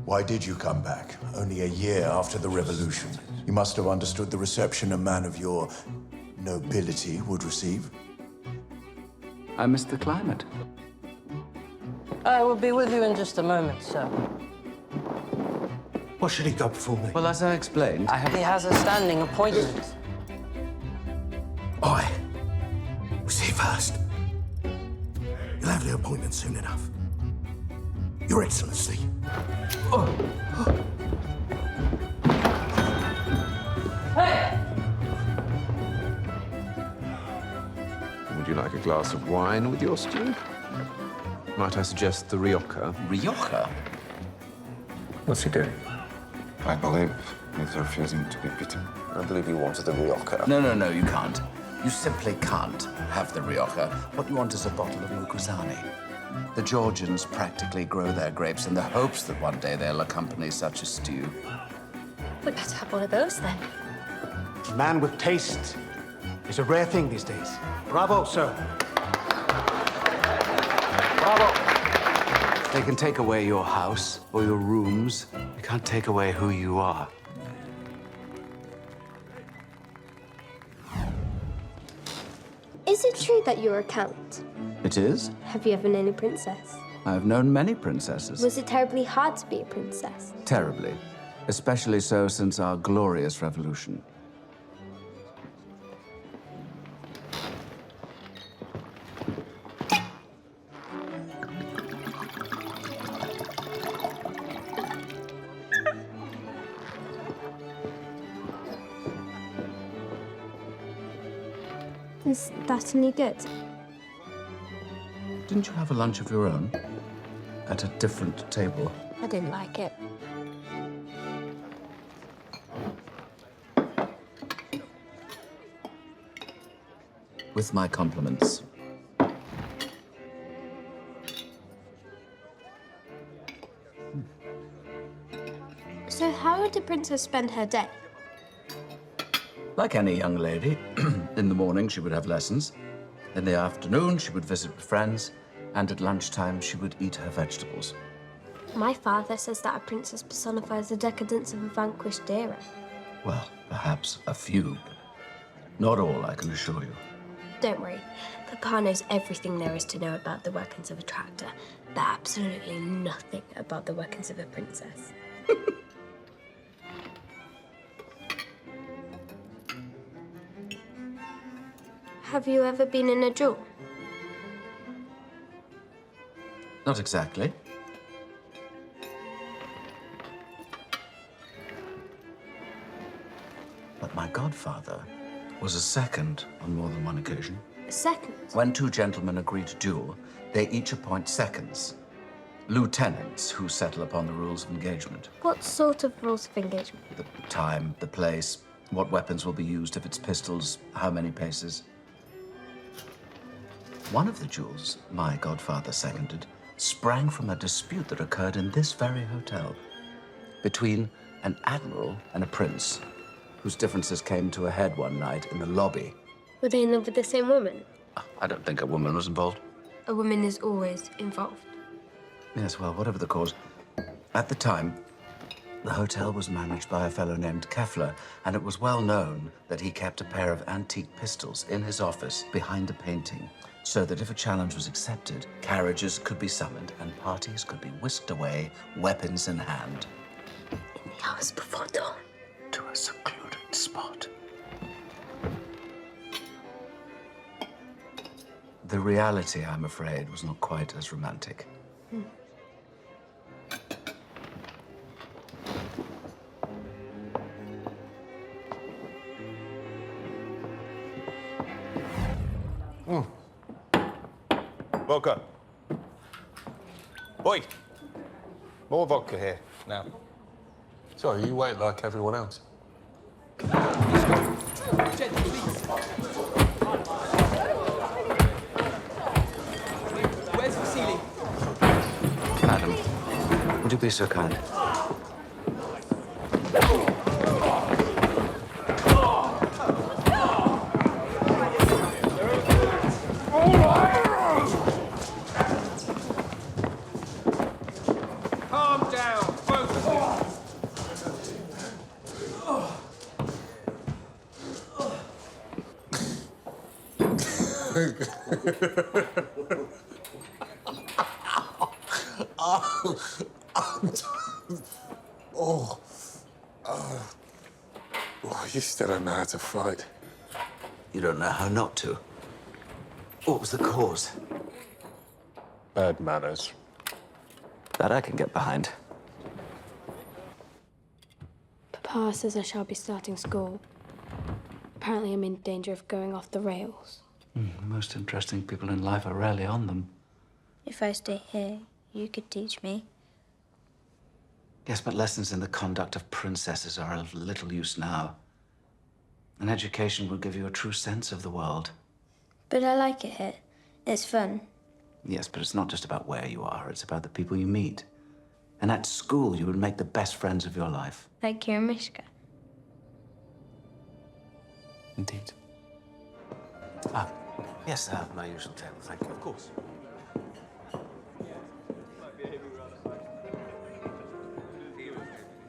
Why did you come back? Only a year after the revolution. You must have understood the reception a man of your nobility would receive. I missed the climate. I will be with you in just a moment, sir. What should he go before me? Well, as I explained, He has a standing appointment. I was here first. You'll have the appointment soon enough. Your Excellency. Would you like a glass of wine with your stew? Might I suggest the Rioja? Rioja? What's he doing? I believe he's refusing to be beaten. I believe you wanted the Rioja. No, you can't. You simply can't have the Rioja. What you want is a bottle of Mucuzani. The Georgians practically grow their grapes in the hopes that one day they'll accompany such a stew. We better have one of those then. A man with taste is a rare thing these days. Bravo, sir. Bravo. They can take away your house or your rooms. You can't take away who you are. Is it true that you're a count? It is? Have you ever known a princess? I've known many princesses. Was it terribly hard to be a princess? Terribly. Especially so since our glorious revolution. Is that any good? Didn't you have a lunch of your own? At a different table? I didn't like it. With my compliments. So how would a princess spend her day? Like any young lady, in the morning she would have lessons. In the afternoon she would visit with friends. And at lunchtime she would eat her vegetables. My father says that a princess personifies the decadence of a vanquished era. Well, perhaps a few, but not all, I can assure you. Don't worry. Papa knows everything there is to know about the workings of a tractor, but absolutely nothing about the workings of a princess. Have you ever been in a duel? Not exactly. But my godfather was a second on more than one occasion. A second? When two gentlemen agree to duel, they each appoint seconds. Lieutenants who settle upon the rules of engagement. What sort of rules of engagement? The time, the place, what weapons will be used, if it's pistols, how many paces. One of the duels my godfather seconded sprang from a dispute that occurred in this very hotel between an admiral and a prince whose differences came to a head one night in the lobby. Were they in love with the same woman? I don't think a woman was involved. A woman is always involved. Yes, well, whatever the cause. At the time, the hotel was managed by a fellow named Keffler, and it was well known that he kept a pair of antique pistols in his office behind a painting, so that if a challenge was accepted, carriages could be summoned and parties could be whisked away, weapons in hand. In the hours before dawn. To a secluded spot. The reality, I'm afraid, was not quite as romantic. Vodka. Oi! More vodka here, now. Sorry, you wait like everyone else. Where's the ceiling? Madam, would you be so kind? Calm down, both of Oh, you still don't know how to fight. You don't know how not to. What was the cause? Bad manners. That I can get behind. Papa says I shall be starting school. Apparently I'm in danger of going off the rails. Most interesting people in life are rarely on them. If I stay here, you could teach me. Yes, but lessons in the conduct of princesses are of little use now. An education will give you a true sense of the world. But I like it here. It's fun. Yes, but it's not just about where you are, it's about the people you meet. And at school, you would make the best friends of your life. Like you and Mishka. Indeed. Yes, my usual table, thank you. Of course.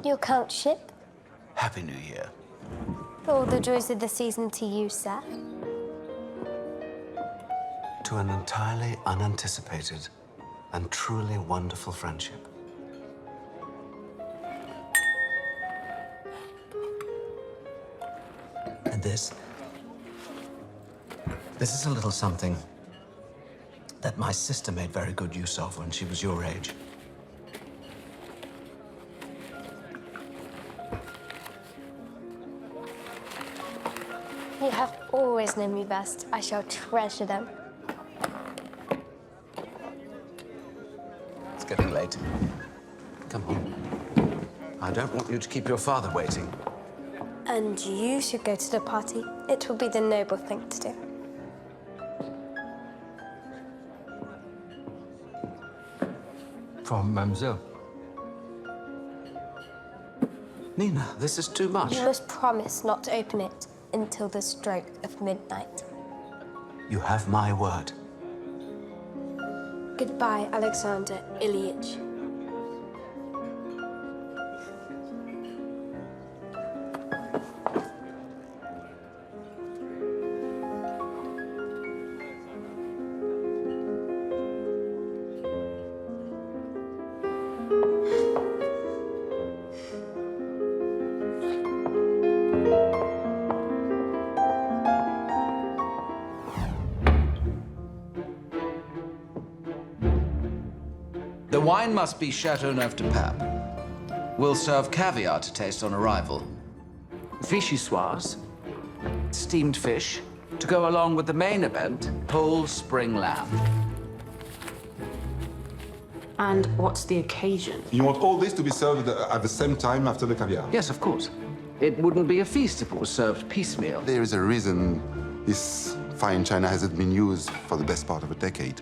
Your countship? Happy New Year. All the joys of the season to you, sir. To an entirely unanticipated and truly wonderful friendship. And this is a little something that my sister made very good use of when she was your age. You have always known me best. I shall treasure them. It's getting late. Come home. I don't want you to keep your father waiting. And you should go to the party. It will be the noble thing to do. For Mademoiselle. Nina, this is too much. You must promise not to open it until the stroke of midnight. You have my word. Goodbye, Alexander Ilyich. The wine must be Chateauneuf de Pape. We'll serve caviar to taste on arrival. Vichyssoise, steamed fish, to go along with the main event, whole spring lamb. And what's the occasion? You want all this to be served at the same time after the caviar? Yes, of course. It wouldn't be a feast if it was served piecemeal. There is a reason this fine china hasn't been used for the best part of a decade.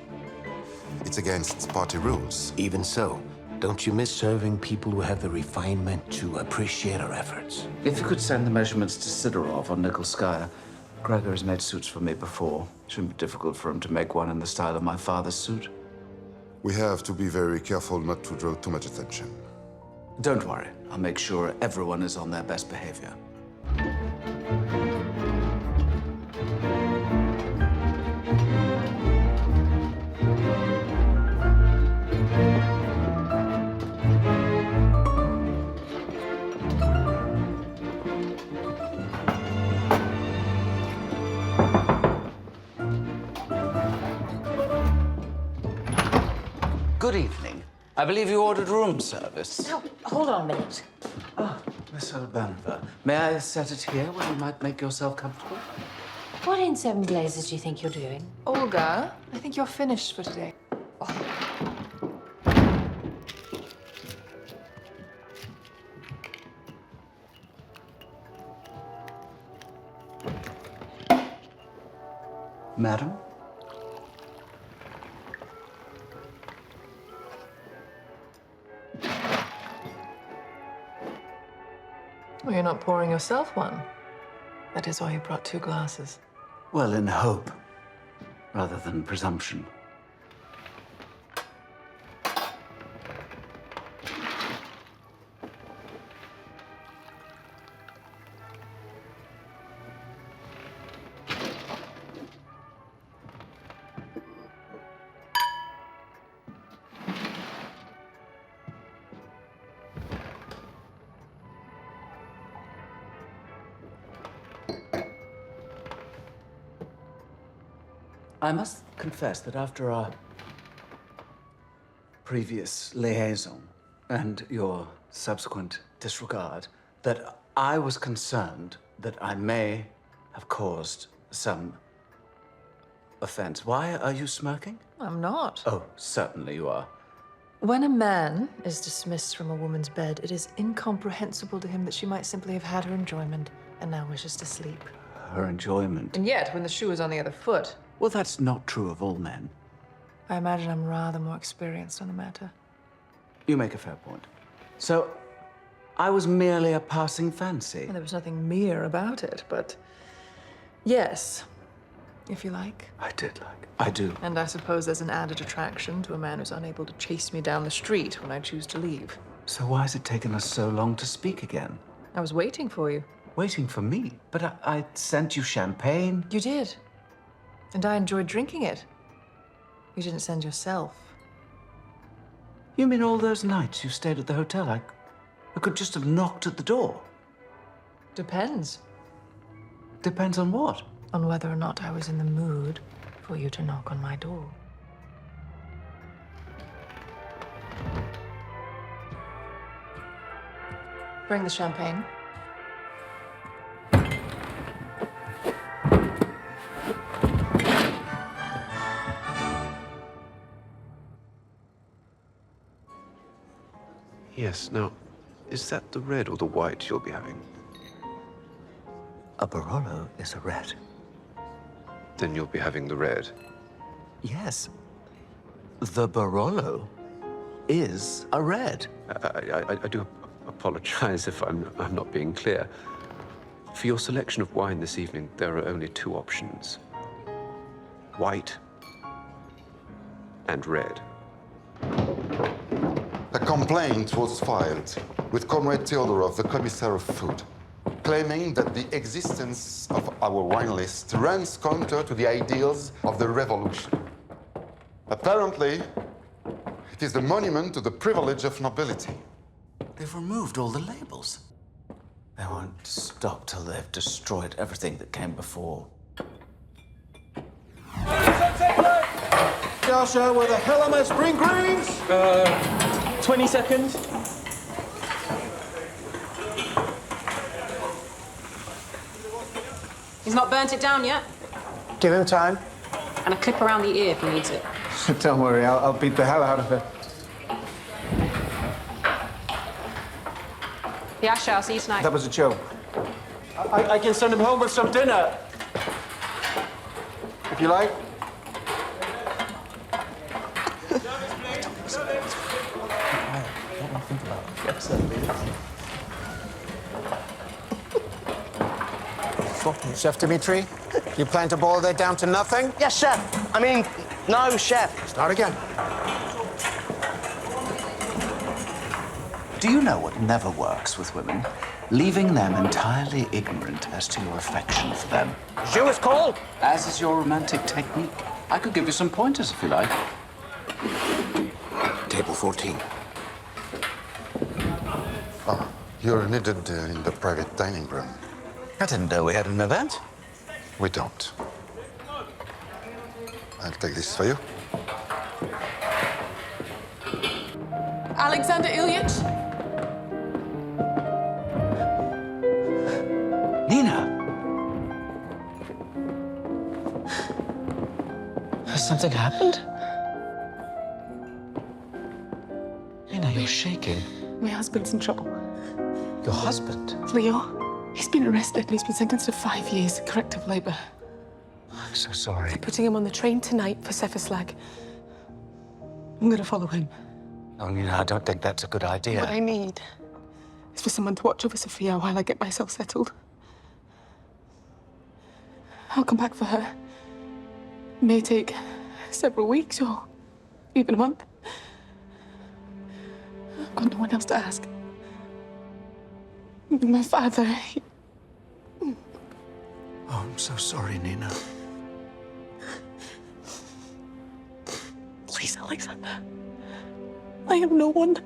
It's against party rules. Even so, don't you miss serving people who have the refinement to appreciate our efforts? If you could send the measurements to Sidorov on Nikolskaya. Gregor has made suits for me before. Shouldn't be difficult for him to make one in the style of my father's suit. We have to be very careful not to draw too much attention. Don't worry. I'll make sure everyone is on their best behavior. Good evening. I believe you ordered room service. No, hold on a minute. Miss Urbanova, may I set it here where you might make yourself comfortable? What in seven blazes do you think you're doing? Olga, I think you're finished for today. Madam? Well, you're not pouring yourself one. That is why you brought 2 glasses. Well, in hope, rather than presumption. I must confess that after our previous liaison and your subsequent disregard, that I was concerned that I may have caused some offense. Why are you smirking? I'm not. Oh, certainly you are. When a man is dismissed from a woman's bed, it is incomprehensible to him that she might simply have had her enjoyment and now wishes to sleep. Her enjoyment. And yet, when the shoe is on the other foot, Well, that's not true of all men. I imagine I'm rather more experienced on the matter. You make a fair point. So, I was merely a passing fancy. And there was nothing mere about it, but yes, if you like. I did like. I do. And I suppose there's an added attraction to a man who's unable to chase me down the street when I choose to leave. So why has it taken us so long to speak again? I was waiting for you. Waiting for me? But I sent you champagne. You did. And I enjoyed drinking it. You didn't send yourself. You mean all those nights you stayed at the hotel? I could just have knocked at the door. Depends. Depends on what? On whether or not I was in the mood for you to knock on my door. Bring the champagne. Yes, now, is that the red or the white you'll be having? A Barolo is a red. Then you'll be having the red. Yes. The Barolo is a red. I do apologize if I'm not being clear. For your selection of wine this evening, there are only two options. White and red. A complaint was filed with Comrade Theodorov, the Commissar of Food, claiming that the existence of our wine list runs counter to the ideals of the revolution. Apparently, it is the monument to the privilege of nobility. They've removed all the labels. They won't stop till they've destroyed everything that came before. Joshua, where the hell are my spring greens? 20 seconds. He's not burnt it down yet. Give him time. And a clip around the ear if he needs it. Don't worry, I'll beat the hell out of her. Yasha, I'll see you tonight. That was a joke. I can send him home with some dinner. If you like. Chef Dimitri, you plan to boil that down to nothing? Yes, chef. I mean, no, chef. Start again. Do you know what never works with women? Leaving them entirely ignorant as to your affection for them. Jus is called. As is your romantic technique. I could give you some pointers if you like. Table 14. Oh, you're needed in the private dining room. I didn't know we had an event. We don't. I'll take this for you. Alexander Ilyich? Nina! Has something happened? Nina, you're shaking. My husband's in trouble. Your husband? Leo. He's been arrested and he's been sentenced to 5 years corrective labor. I'm so sorry. They're putting him on the train tonight for Seferslag. I'm gonna follow him. Oh, Nina, I don't think that's a good idea. What I need is for someone to watch over Sophia while I get myself settled. I'll come back for her. It may take several weeks or even a month. I've got no one else to ask. My father, Oh, I'm so sorry, Nina. Please, Alexander. I have no one.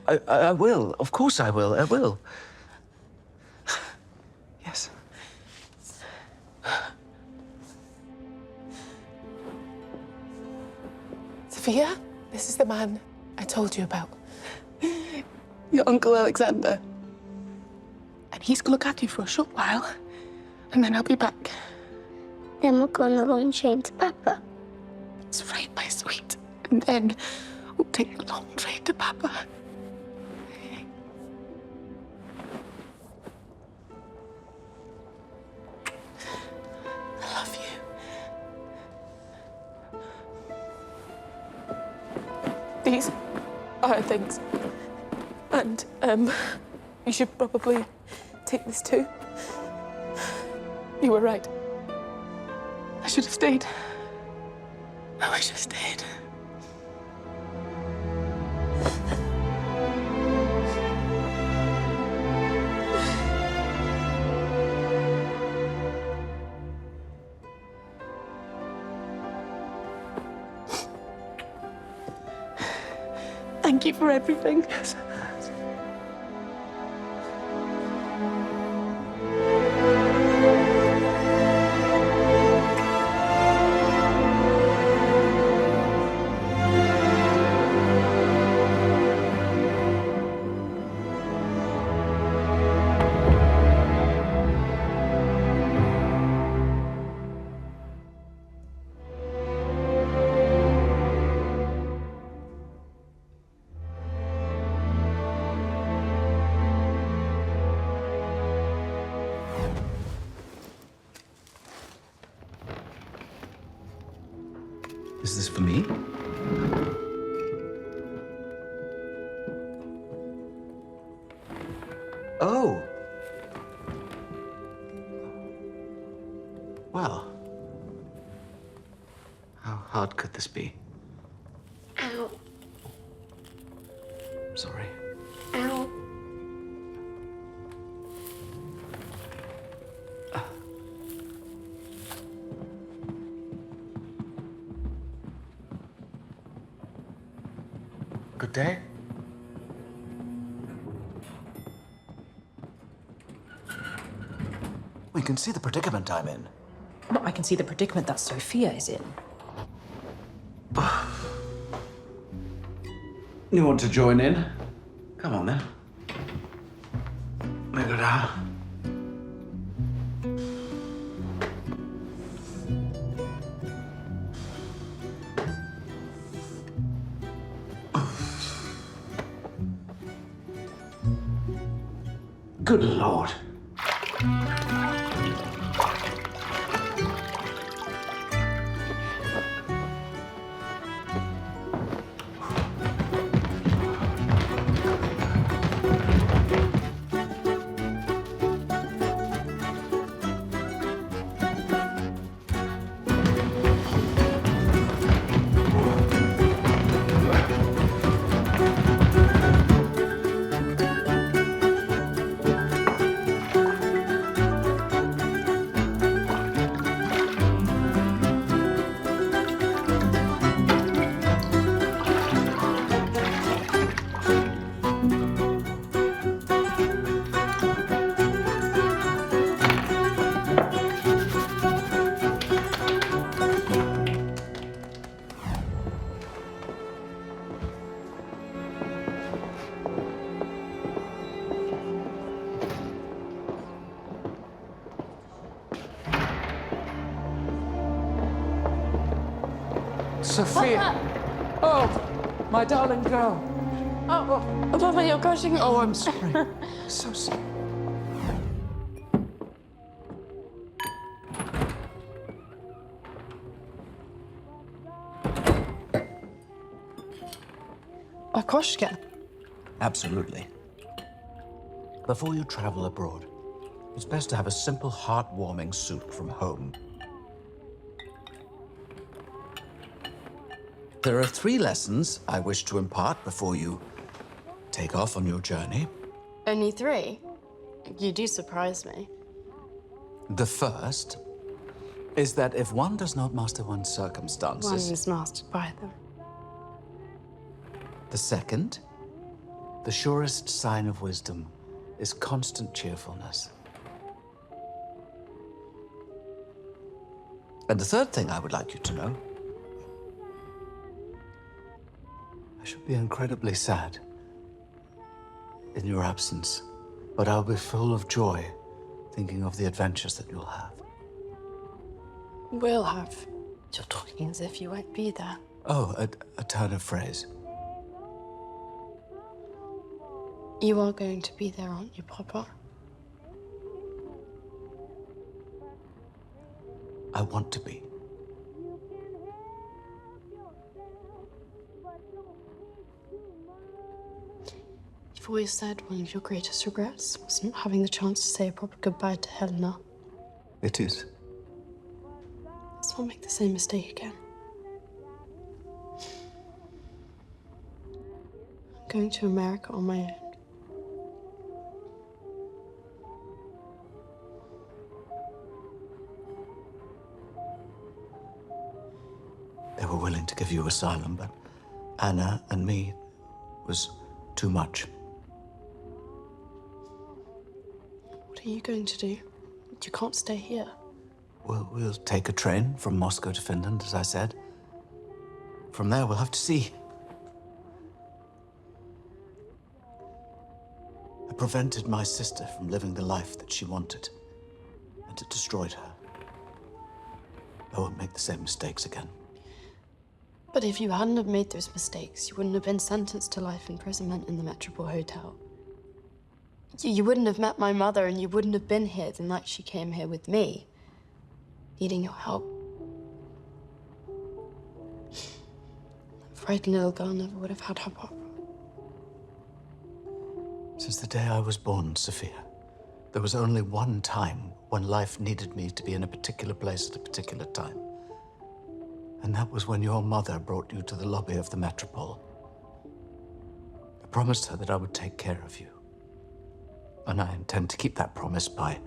I will. Of course I will. I will. Yes. Sophia, this is the man I told you about. Your Uncle Alexander. And he's gonna look after you for a short while, and then I'll be back. Then we're gonna launch into Papa. That's right, my sweet. And then we'll take the long train to Papa. I love you. These are things. And, you should probably take this too. You were right. I should have stayed. I wish I stayed. Thank you for everything. Is this for me? Oh. Well. How hard could this be? Ow. Sorry. Ow. Good day. We can see the predicament I'm in. Well, I can see the predicament that Sophia is in. You want to join in? Come on, then. Make it out. Good Lord. Sophia! Oh, my darling girl. Oh, Papa, you're gushing. Oh, I'm sorry. So sorry. Akoshka. Absolutely. Before you travel abroad, it's best to have a simple, heartwarming soup from home. There are 3 lessons I wish to impart before you take off on your journey. Only 3? You do surprise me. The first is that if one does not master one's circumstances... One is mastered by them. The second, the surest sign of wisdom is constant cheerfulness. And the third thing I would like you to know I should be incredibly sad in your absence, but I'll be full of joy thinking of the adventures that you'll have. We'll have. You're talking as if you won't be there. Oh, a turn of phrase. You are going to be there, aren't you, Papa? I want to be. You've always said one of your greatest regrets was not having the chance to say a proper goodbye to Helena. It is. Let's not make the same mistake again. I'm going to America on my own. They were willing to give you asylum, but Anna and me was too much. What are you going to do? You can't stay here. We'll take a train from Moscow to Finland, as I said. From there, we'll have to see. I prevented my sister from living the life that she wanted, and it destroyed her. I won't make the same mistakes again. But if you hadn't have made those mistakes, you wouldn't have been sentenced to life imprisonment in the Metropole Hotel. You wouldn't have met my mother, and you wouldn't have been here the night she came here with me, needing your help. That frightened little girl never would have had her papa. Since the day I was born, Sophia, there was only one time when life needed me to be in a particular place at a particular time. And that was when your mother brought you to the lobby of the Metropole. I promised her that I would take care of you. And I intend to keep that promise by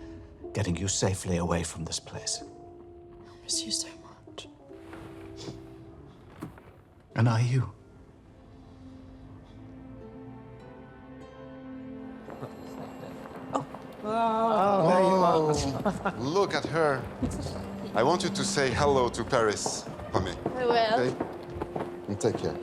getting you safely away from this place. I miss you so much. And I you. Oh, there you are. Look at her. I want you to say hello to Paris for me. I will. Okay? And take care.